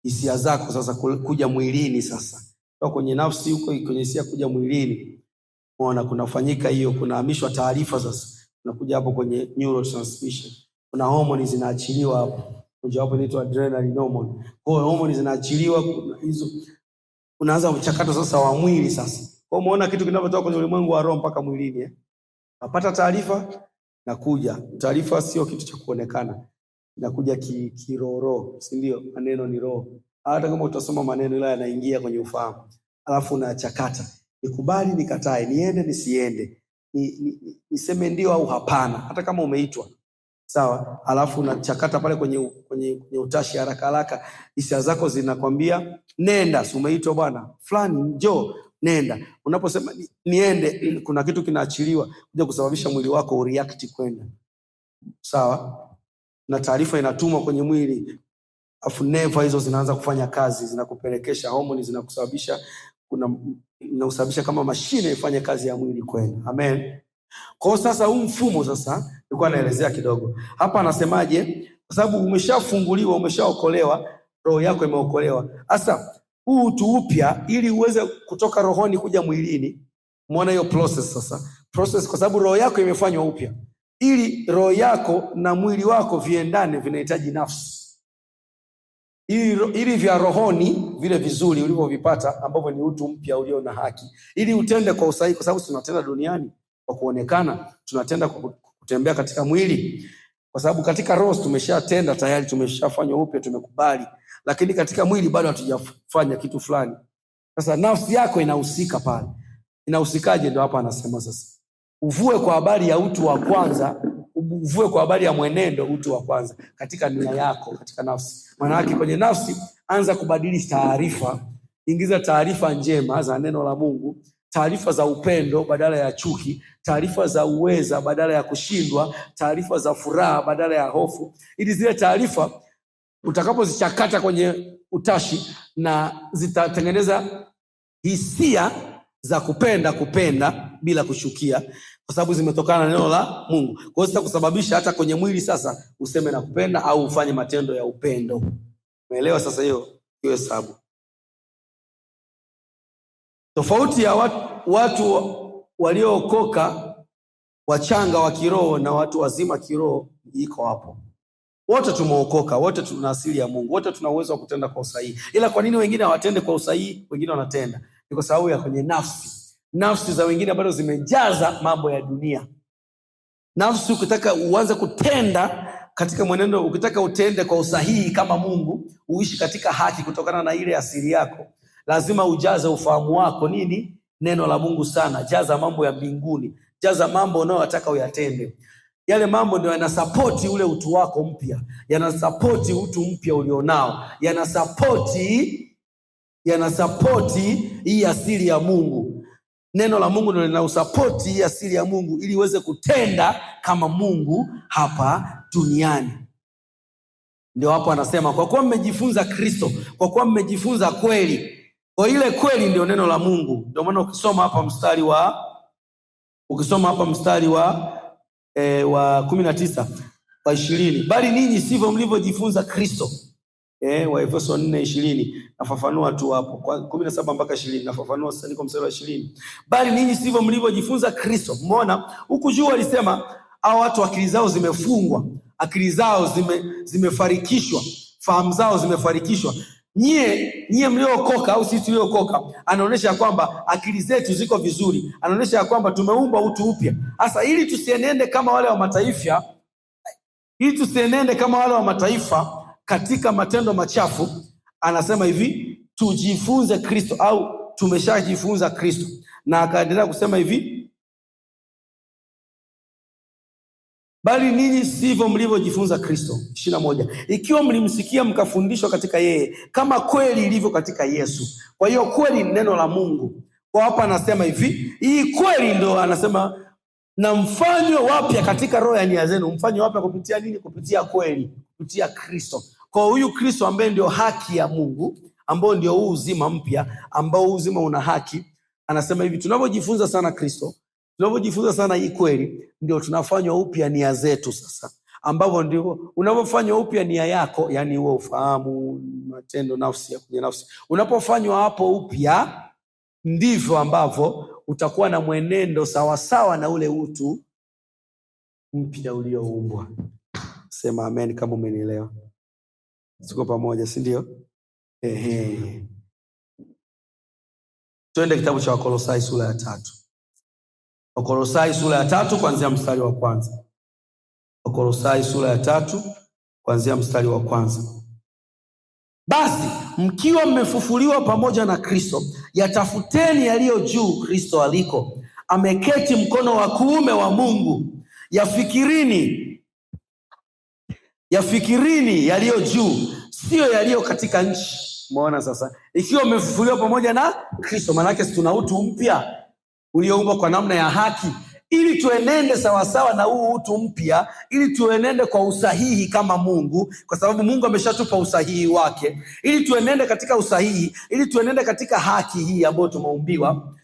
hisia zako sasa kuja mwilini sasa. Kutoka kwenye nafsi huko kwenye hisia kuja mwilini. Unaona kunafanyika hiyo, kunahamishwa taarifa sasa. Unakuja hapo kwenye neurotransmission. Kuna homoni zinaachiliwa hapo. Mojawapo inaitwa adrenaline hormone. Kwa hiyo homoni zinaachiliwa hizo. Unaanza mchakato sasa wa mwili sasa. Kwa hiyo umeona kitu kinavyotoka kwenye ulimwengu wa roho mpaka mwilini Unapata taarifa na kuja. Taarifa sio kitu cha kuonekana. Inakuja kiroho, si ndio? Maneno ni roho. Hata kama utasoma maneno ila yanaingia kwenye ufahamu. Alafu unachakata. Nikubali nikatae, niende nisiende. Niseme ndio au hapana, hata kama umeitwa. Sawa, alafu unachakata pale kwenye utashi haraka. Hisia zako zinakwambia nenda, si umeitwa bwana fulani njoo, nenda. Unaposema niende, kuna kitu kinaachiliwa kuja kusababisha mwili wako ureact kwenda. Sawa? Na taarifa inatumwa kwenye mwili. Afu neva hizo zinaanza kufanya kazi, zinakupelekesha homoni, zinakusababisha inausababisha kama mashine ifanye kazi ya mwili kwenda. Amen. Kwa sasa huu mfumo sasa nilikuwa naelezea kidogo. Hapa anasemaje? Kwa sababu umeshafunguliwa, umeshaokolewa, roho yako imeokolewa. Sasa huu utu upya ili uweze kutoka rohoni kuja mwilini. Muone hiyo process sasa. Process kwa sababu roho yako imefanywa upya. Ili roho yako na mwili wako viendane vinahitaji nafsi. Ili vya rohoni vile vizuri ulivyovipata ambavyo ni utu mpya ulio na haki. Ili utende kwa usahihi kwa sababu tunatenda duniani kwa kuonekana, tunatenda kwa kutembea katika mwili. Kwa sababu katika roho tumeshatenda tayari, tumeshafanywa upya, tumekubali. Lakini katika mwili bado hatujafanya kitu fulani. Sasa nafsi yako inahusika pale. Inahusikaje? Ndio hapa anasema sasa. Uvue kwa habari ya utu wa kwanza, uvue kwa habari ya mwenendo utu wa kwanza katika nia yako, katika nafsi. Maana yake kwenye nafsi anza kubadili taarifa, ingiza taarifa njema za neno la Mungu, taarifa za upendo badala ya chuki, taarifa za uweza badala ya kushindwa, taarifa za furaha badala ya hofu. Ili zile taarifa utakapozichakata kwenye utashi na zitatengeneza hisia za kupenda bila kushukia, kwa sababu zimetokana na neno la Mungu. Kwa hiyo zitakusababisha hata kwenye mwili sasa useme na kupenda au ufanye matendo ya upendo. Umeelewa sasa hiyo hesabu? Tofauti ya watu waliookoka wachanga wa kiroho na watu wazima kiroho iko hapo. Wote tumeokoka, wote tuna asili ya Mungu, wote tuna uwezo wa kutenda kwa usahihi. Ila kwa nini wengine hawatende kwa usahihi, wengine wanatenda? Ni kwa sababu ya kwenye nafsi. Nafsi za wengine bado zimejaza mambo ya dunia. Nafsi ukitaka uanze kutenda katika mwenendo, ukitaka utende kwa usahihi kama Mungu, uishi katika haki kutokana na ile asili yako, lazima ujaze ufahamu wako nini? Neno la Mungu sana. Jaza mambo ya mbinguni. Jaza mambo unayotaka uyatende. Yale mambo ndio yanasapoti ule utu wako mpya. Yanasapoti utu mpya ulionao. Yanasapoti hii asili ya Mungu. Neno la Mungu ndio linausapoti hii asili ya Mungu ili uweze kutenda kama Mungu hapa duniani. Ndio hapo anasema kwa kuwa mmejifunza Kristo, kwa kuwa mmejifunza kweli. Kwa ile kweli ndio neno la Mungu. Ndio maana ukisoma hapa mstari wa 19 wa 20, bali ninyi sivyo mlivyojifunza Kristo. Waefeso 4:20 nafafanua tu hapo kwa 17 mpaka 20 nafafanua sasa, niko mstari wa 20. Bali ninyi sivyo mlivyojifunza Kristo. Umeona huku juu alisema hao watu akili zao zimefungwa, akili zao zimefarikishwa, fahamu zao zimefarikishwa. Nyie mliookoka au sisi tuliokoka, anaonyesha kwamba akili zetu ziko vizuri, anaonyesha kwamba tumeumba utu upya. Sasa ili tusienende kama wale wa mataifa, katika matendo machafu, anasema hivi, tujifunze Kristo au tumeshajifunza Kristo. Na akaendelea kusema hivi, bali ninyi sivyo mlivyojifunza Kristo. 21. Ikiwa mlimsikia mkafundishwa katika yeye, kama kweli ilivyo katika Yesu. Kwa hiyo kweli ni neno la Mungu. Kwa hapa anasema hivi, hii kweli ndio anasema na mfanywe wapya katika roho ya nia zenu. Mfanywe wapya kupitia nini? Kupitia kweli, kupitia Kristo. Kwa huyu Kristo ambaye ndio haki ya Mungu, ambao ndio huu uzima mpya, ambao huu uzima una haki. Anasema hivi, tunapojifunza sana Kristo, tunapojifunza sana hii kweli, ndio tunafanywa upya nia zetu sasa. Ambapo ndio unapofanywa upya nia yako, yani huo ufahamu, matendo, nafsi ya kwenye nafsi. Unapofanywa hapo upya, ndivyo ambavyo utakuwa na mwenendo sawasawa na ule utu mpya ulioumbwa. Sema amen kama umenielewa. Siko pamoja, si ndio? Tuende kitabu cha Wakolosai sura ya 3. Wakolosai sura ya 3 kuanzia mstari wa kwanza. Wakolosai sura ya 3 kuanzia mstari wa kwanza. Basi mkiwa mmefufuliwa pamoja na Kristo, yatafuteni yaliyo juu Kristo aliko, ameketi mkono wa kuume wa Mungu. Yafikirini yaliyo juu, sio yaliyo katika nchi. Umeona sasa? Ikiwa umefufuliwa pamoja na Kristo, maana yake tuna utu mpya ulioumbwa kwa namna ya haki, ili tuenende sawasawa na huu utu mpya, ili tuenende kwa usahihi kama Mungu, kwa sababu Mungu ameshatupa usahihi wake, ili tuenende katika usahihi, ili tuenende katika haki hii ambayo tumeumbiwa.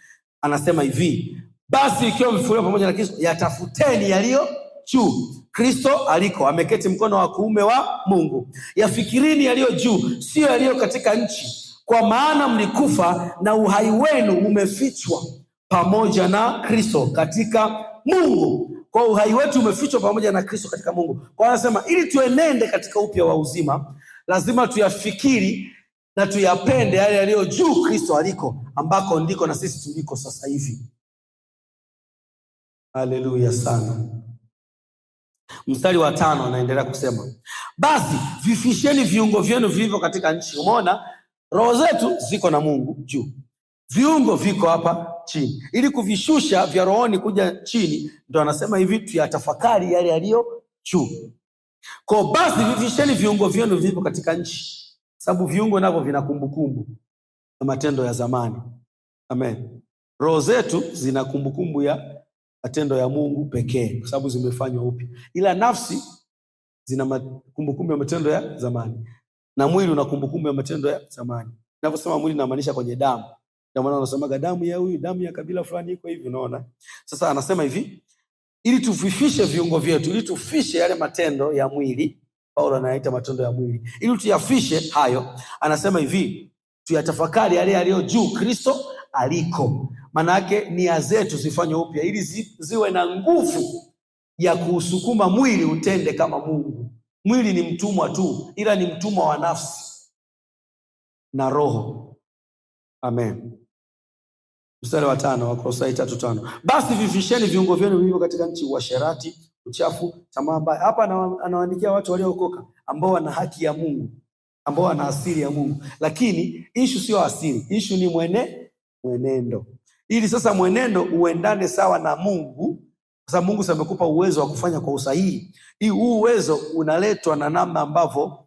Anasema hivi, basi ikiwa mmefufuliwa pamoja na Kristo, yatafuteni yaliyo juu Kristo aliko, ameketi mkono wa kuume wa Mungu. Yafikirini yaliyo juu, sio yaliyo katika nchi, kwa maana mlikufa na uhai wenu umefichwa pamoja na Kristo katika Mungu. Kwa uhai wetu umefichwa pamoja na Kristo katika Mungu. Kwa anasema ili tuenende katika upya wa uzima, lazima tuyafikiri na tuyapende yale yaliyo juu Kristo aliko, ambako ndiko na sisi tuliko sasa hivi. Haleluya sana. Mstari wa 5 anaendelea kusema, basi vifisheni viungo vyenu vilivyo katika nchi. Umeona, roho zetu ziko na Mungu juu, viungo viko hapa chini. Ili kuvishusha vya rohoni kuja chini, ndio anasema hivi, tuyatafakari yale yaliyo juu. Kwa basi vifisheni viungo vyenu vilivyo katika nchi, sababu viungo navyo vina kumbukumbu na matendo ya zamani. Amen. Roho zetu zina kumbukumbu ya matendo ya Mungu pekee, kwa sababu zimefanywa upya. Ila nafsi zina kumbukumbu ya matendo ya zamani, na mwili una kumbukumbu ya matendo ya zamani. Ninaposema mwili namaanisha kwenye damu. Ndio maana wanasemaga damu ya huyu, damu ya kabila fulani iko hivi, unaona? Sasa anasema hivi, ili tufifishe viungo vyetu, ili tufishe yale matendo ya mwili. Paulo anaita matendo ya mwili. Ili tuyafishe hayo, anasema hivi, tuyatafakari yale yaliyo juu Kristo aliko. Maana yake nia zetu zifanywe upya, ili ziwe na nguvu ya kusukuma mwili utende kama Mungu. Mwili ni mtumwa tu, ila ni mtumwa wa nafsi na roho. Amen. Mstari wa 5, Wakolosai 3:5. Basi vifisheni viungo vyenu vilivyo katika nchi, uasherati, uchafu, tamaa mbaya. Hapa anawaandikia watu waliookoka ambao wana haki ya Mungu, ambao wana asili ya Mungu. Lakini issue sio asili, issue ni mwenendo. Ili sasa mwenendo uendane sawa na Mungu, kwa sababu Mungu amekupa uwezo wa kufanya kwa usahihi. Huu uwezo unaletwa na namna ambavyo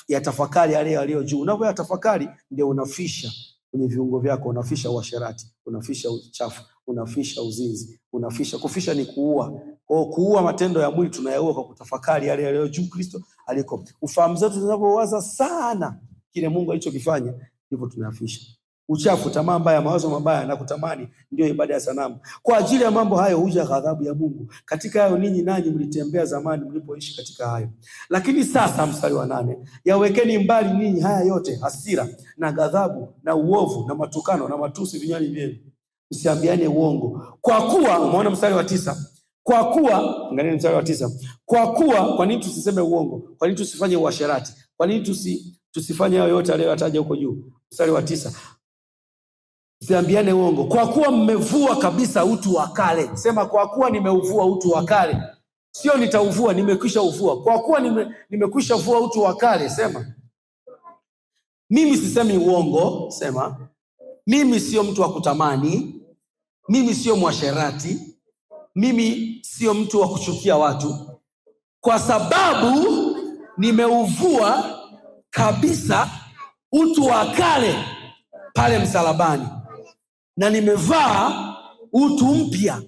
yatafakari yale yaliyo juu. Unapoyatafakari ndio unafisha kwenye viungo vyako, unafisha uasherati, unafisha uchafu, unafisha uzinzi, unafisha. Kufisha ni kuua. Kwa kuua matendo ya mwili tunayaua kwa kutafakari yale yaliyo juu Kristo aliko. Ufahamu zetu zinapowaza sana kile Mungu alichokifanya, ndivyo tunayafisha. Uchafu, tamaa mbaya, mawazo mabaya na kutamani, ndio ibada ya sanamu. Kwa ajili ya mambo hayo huja ghadhabu ya Mungu. Katika hayo ninyi nanyi mlitembea zamani mlipoishi katika hayo. Lakini sasa, mstari wa 8, yawekeni mbali ninyi haya yote, hasira na ghadhabu na uovu na matukano na matusi vinywani vyenu. Msiambiane uongo. Kwa kuwa, umeona mstari wa 9. Kwa kuwa, angalia mstari wa 9. Kwa nini tusiseme uongo? Kwa nini tusifanye uasherati? Kwa nini tusifanye hayo yote aliyoyataja huko juu? Mstari wa 9. Msiambiane uongo. Kwa kuwa mmevua kabisa utu wa kale. Sema, kwa kuwa nimeuvua utu wa kale. Sio nitauvua, nimekwisha uvua. Kwa kuwa nimekwisha vua utu wa kale. Sema, mimi sisemi uongo. Sema, mimi sio mtu wa kutamani. Mimi sio mwasherati. mimi sio mtu wa kuchukia watu, kwa sababu nimeuvua kabisa utu wa kale pale msalabani, na nimevaa utu mpya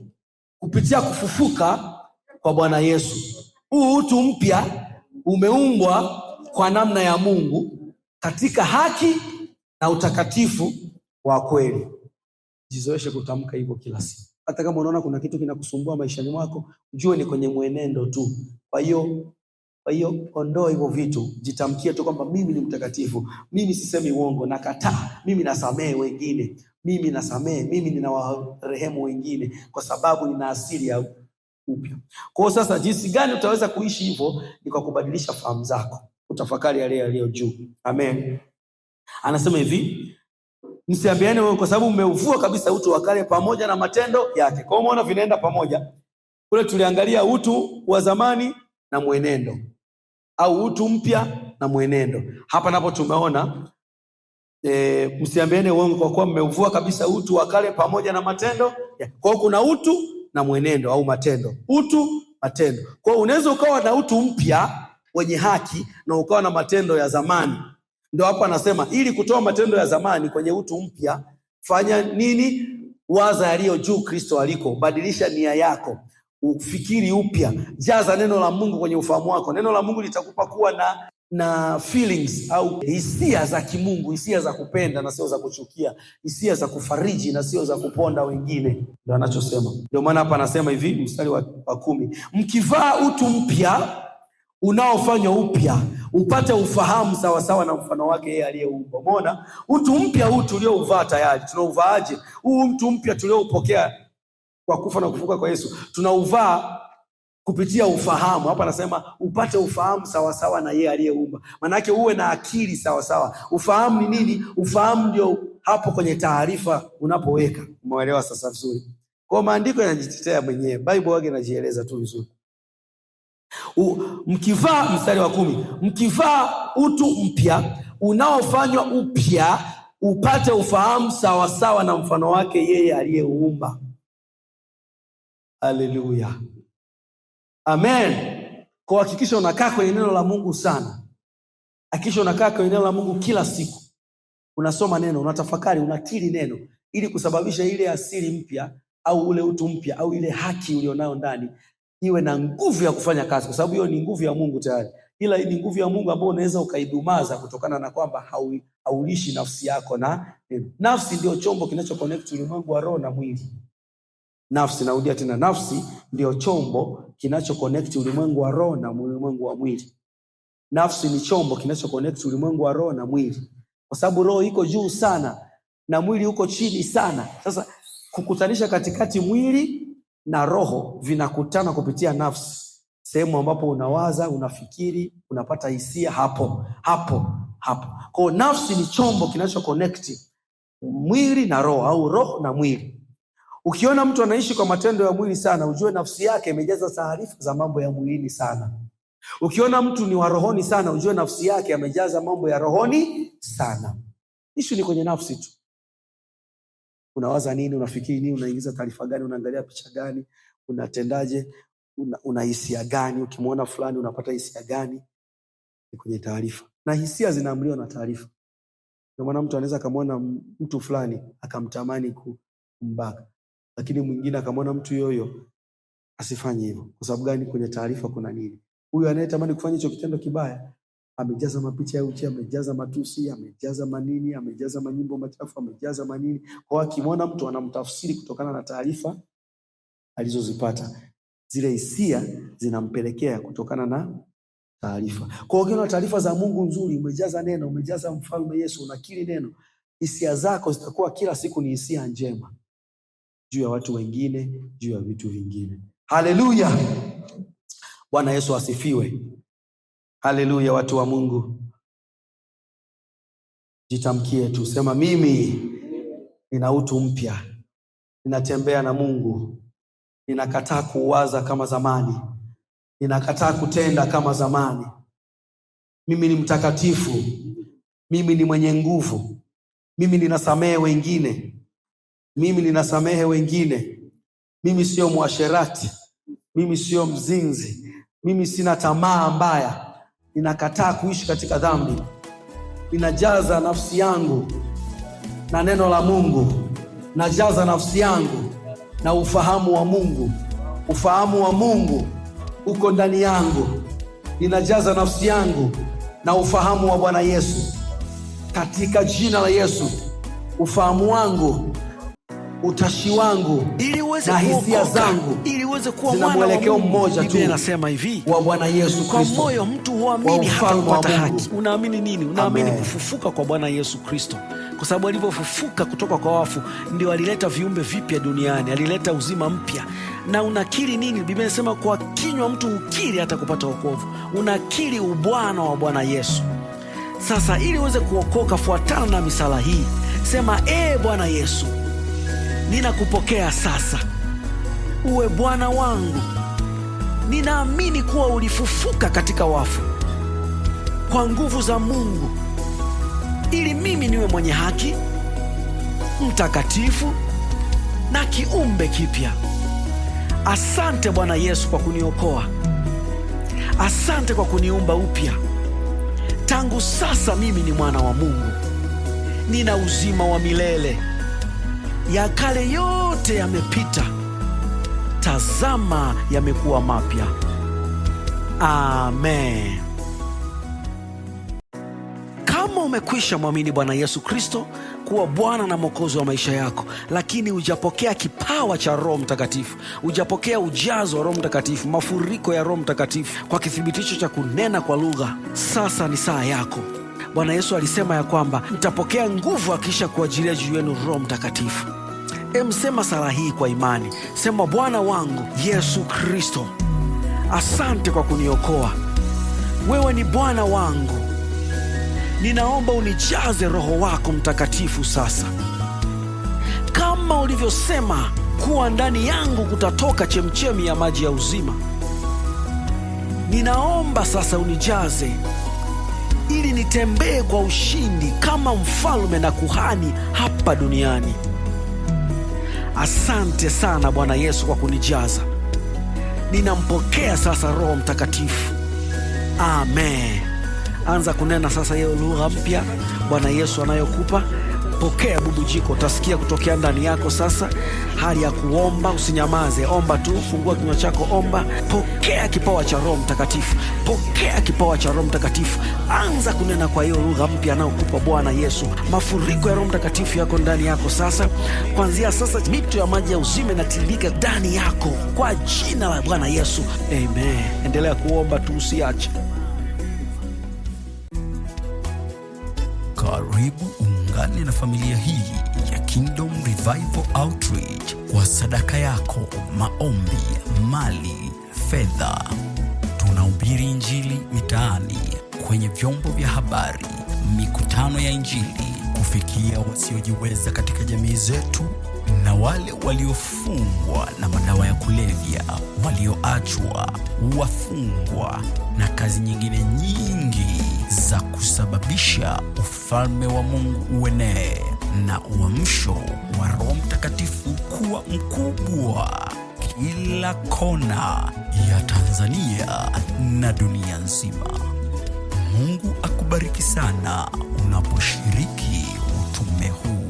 kupitia kufufuka kwa Bwana Yesu. Huu utu mpya umeumbwa kwa namna ya Mungu katika haki na utakatifu wa kweli. Jizoeshe kutamka hivyo kila siku. Hata kama unaona kuna kitu kinakusumbua maishani mwako, ujue ni kwenye mwenendo tu. Kwa hiyo ondoa hivyo vitu, jitamkie tu kwamba mimi ni mtakatifu, mimi sisemi uongo, nakataa, mimi nasamehe wengine, mimi ninawarehemu wengine kwa sababu nina asili ya upya. Kwa hiyo sasa jinsi gani utaweza kuishi hivyo? Ni kwa kubadilisha fahamu zako, utafakari yale yaliyo juu. Amen. Anasema hivi, msiambiane wewe kwa sababu mmeuvua kabisa utu wa kale pamoja na matendo yake. Kwa hiyo umeona vinaenda pamoja. Kule tuliangalia utu wa zamani na mwenendo, au utu mpya na mwenendo. Hapa napo tumeona msiambiane uongo kwa kuwa mmeuvua kabisa utu wa kale pamoja na matendo. Kwa hiyo kuna utu na mwenendo au matendo. Utu, matendo. Kwa hiyo unaweza ukawa na utu mpya wenye haki na ukawa na matendo ya zamani. Ndio hapa anasema ili kutoa matendo ya zamani kwenye utu mpya, fanya nini? Waza yaliyo juu Kristo aliko. Badilisha nia yako, ufikiri upya, jaza neno la Mungu kwenye ufahamu wako. Neno la Mungu litakupa kuwa na feelings au hisia za kimungu, hisia za kupenda na sio za kuchukia, hisia za kufariji na sio za kuponda wengine. Ndio anachosema. Ndio maana hapa anasema hivi mstari wa 10, mkivaa utu mpya unaofanywa upya upate ufahamu sawa sawa na mfano wake yeye aliyeumba. Umeona? Utu mpya huu tuliouvaa tayari. Tunauvaaje? Huu mtu mpya tulioupokea kwa kufa na kufufuka kwa Yesu, tunauvaa kupitia ufahamu. Hapa anasema upate ufahamu sawa sawa na yeye aliyeumba. Maana yake uwe na akili sawa sawa. Ufahamu ni nini? Ufahamu ndio hapo kwenye taarifa unapoweka. Umeelewa sasa vizuri? Kwa maandiko yanajitetea mwenyewe. Bible yake inajieleza tu vizuri. Mkivaa, mstari wa 10, mkivaa utu mpya unaofanywa upya upate ufahamu sawa sawa na mfano wake yeye aliyeumba. Haleluya. Amen. Kwa hakikisha unakaa kwenye neno la Mungu sana. Hakikisha unakaa kwenye neno la Mungu kila siku. Unasoma neno, unatafakari, unakiri neno ili kusababisha ile asili mpya au ule utu mpya au ile haki ulionayo ndani iwe na nguvu ya kufanya kazi, kwa sababu hiyo ni nguvu ya Mungu tayari. Ila ni nguvu ya Mungu ambayo unaweza ukaidumaza kutokana na kwamba haulishi nafsi yako na nafsi ndio chombo kinachoconnect ulimwengu wa roho na mwili. Nafsi, narudia tena, nafsi ndio chombo kinachoconnect ulimwengu wa roho na ulimwengu wa mwili. Nafsi ni chombo kinachoconnect ulimwengu wa roho na mwili. Kwa sababu roho iko juu sana na mwili uko chini sana. Sasa kukutanisha katikati mwili na roho vinakutana kupitia nafsi. Sehemu ambapo unawaza, unafikiri, unapata hisia hapo. Kwa nafsi ni chombo kinachoconnect mwili na roho au roho na mwili. Ukiona mtu anaishi kwa matendo ya mwili sana, ujue nafsi yake imejaza taarifa za mambo ya mwilini sana. Ukiona mtu ni wa rohoni sana, ujue nafsi yake amejaza mambo ya rohoni sana. Ishu ni kwenye nafsi tu. Unawaza nini, unafikiri nini, unaingiza taarifa gani, unaangalia picha gani, unatendaje, una hisia gani, ukimwona fulani unapata hisia gani? Ni kwenye taarifa. Na hisia zinaamriwa na taarifa. Ndio maana mtu anaweza kumwona mtu fulani akamtamani kumbaka, lakini mwingine akamwona mtu yoyo asifanye hivyo. Kwa sababu gani? Kwenye taarifa kuna nini? Huyu anayetamani kufanya hicho kitendo kibaya amejaza mapicha ya uchi, amejaza matusi, amejaza manini, amejaza manyimbo machafu, amejaza manini. Kwa hiyo akimwona mtu anamtafsiri kutokana na taarifa alizozipata. Zile hisia zinampelekea kutokana na taarifa. Kwa hiyo ukiona taarifa za Mungu nzuri, umejaza neno, umejaza mfalme Yesu, unakiri neno, hisia zako zitakuwa kila siku ni hisia njema juu ya watu wengine, juu ya vitu vingine. Haleluya. Bwana Yesu asifiwe. Haleluya, watu wa Mungu. Jitamkie tu, sema mimi nina utu mpya. Ninatembea na Mungu. Ninakataa kuwaza kama zamani. Ninakataa kutenda kama zamani. Mimi ni mtakatifu. Mimi ni mwenye nguvu. Mimi ninasamehe wengine. Mimi ninasamehe wengine. Mimi sio mwasherati, mimi sio mzinzi, mimi sina tamaa mbaya. Ninakataa kuishi katika dhambi. Ninajaza nafsi yangu na neno la Mungu. Najaza nafsi yangu na ufahamu wa Mungu. Ufahamu wa Mungu uko ndani yangu. Ninajaza nafsi yangu na ufahamu wa Bwana Yesu. Katika jina la Yesu, ufahamu wangu, utashi wangu na hisia zangu zina mwelekeo mmoja tu. Inasema hivi, wa Bwana Yesu Kristo. Kwa moyo mtu huamini hata kupata haki. Unaamini nini? Unaamini kufufuka kwa Bwana Yesu Kristo. Kwa sababu alivyofufuka kutoka kwa wafu ndio alileta viumbe vipya duniani, alileta uzima mpya. Na unakiri nini? Biblia inasema kwa kinywa mtu ukiri hata kupata wokovu. Unakiri ubwana wa Bwana Yesu. Sasa ili uweze kuokoka, fuatana na misala hii. Sema, Bwana Yesu, ninakupokea sasa, uwe Bwana wangu. Ninaamini kuwa ulifufuka katika wafu kwa nguvu za Mungu, ili mimi niwe mwenye haki, mtakatifu na kiumbe kipya. Asante Bwana Yesu kwa kuniokoa. Asante kwa kuniumba upya. Tangu sasa mimi ni mwana wa Mungu. Nina uzima wa milele. Ya kale yote yamepita, tazama yamekuwa mapya. Amen. Kama umekwisha mwamini Bwana Yesu Kristo kuwa Bwana na Mwokozi wa maisha yako, lakini hujapokea kipawa cha Roho Mtakatifu, hujapokea ujazo wa Roho Mtakatifu, mafuriko ya Roho Mtakatifu kwa kithibitisho cha kunena kwa lugha, sasa ni saa yako. Bwana Yesu alisema ya kwamba mtapokea nguvu akisha kuajilia juu yenu Roho Mtakatifu. Sema sala hii kwa imani. Sema, Bwana wangu Yesu Kristo, asante kwa kuniokoa. Wewe ni Bwana wangu. Ninaomba unijaze Roho wako Mtakatifu sasa. Kama ulivyosema kuwa ndani yangu kutatoka chemchemi ya maji ya uzima, ninaomba sasa unijaze ili nitembee kwa ushindi kama mfalme na kuhani hapa duniani. Asante sana Bwana Yesu kwa kunijaza. Ninampokea sasa Roho Mtakatifu. Amen. Anza kunena sasa hiyo lugha mpya Bwana Yesu anayokupa. Pokea bubujiko, utasikia kutokea ndani yako sasa. Hali ya kuomba, usinyamaze, omba tu, fungua kinywa chako, omba. Pokea kipawa cha Roho Mtakatifu. Pokea kipawa cha Roho Mtakatifu. Anza kunena kwa hiyo lugha mpya anayokupa Bwana Yesu. Mafuriko ya Roho Mtakatifu yako ndani yako sasa. Kuanzia sasa mito ya maji ya uzima inatiririka ndani yako kwa jina la Bwana Yesu. Amen. Endelea kuomba tu, usiache. Karibu ungane na familia hii ya Kingdom Revival Outreach kwa sadaka yako, maombi, mali, fedha. Tunahubiri Injili mitaani, kwenye vyombo vya habari, mikutano ya Injili, kufikia wasiojiweza katika jamii zetu na wale waliofungwa na madawa ya kulevya, walioachwa, wafungwa na kazi nyingine nyingi za kusababisha ufalme wa Mungu uenee na uamsho wa Roho Mtakatifu kuwa mkubwa kila kona ya Tanzania na dunia nzima. Mungu akubariki sana unaposhiriki utume huu.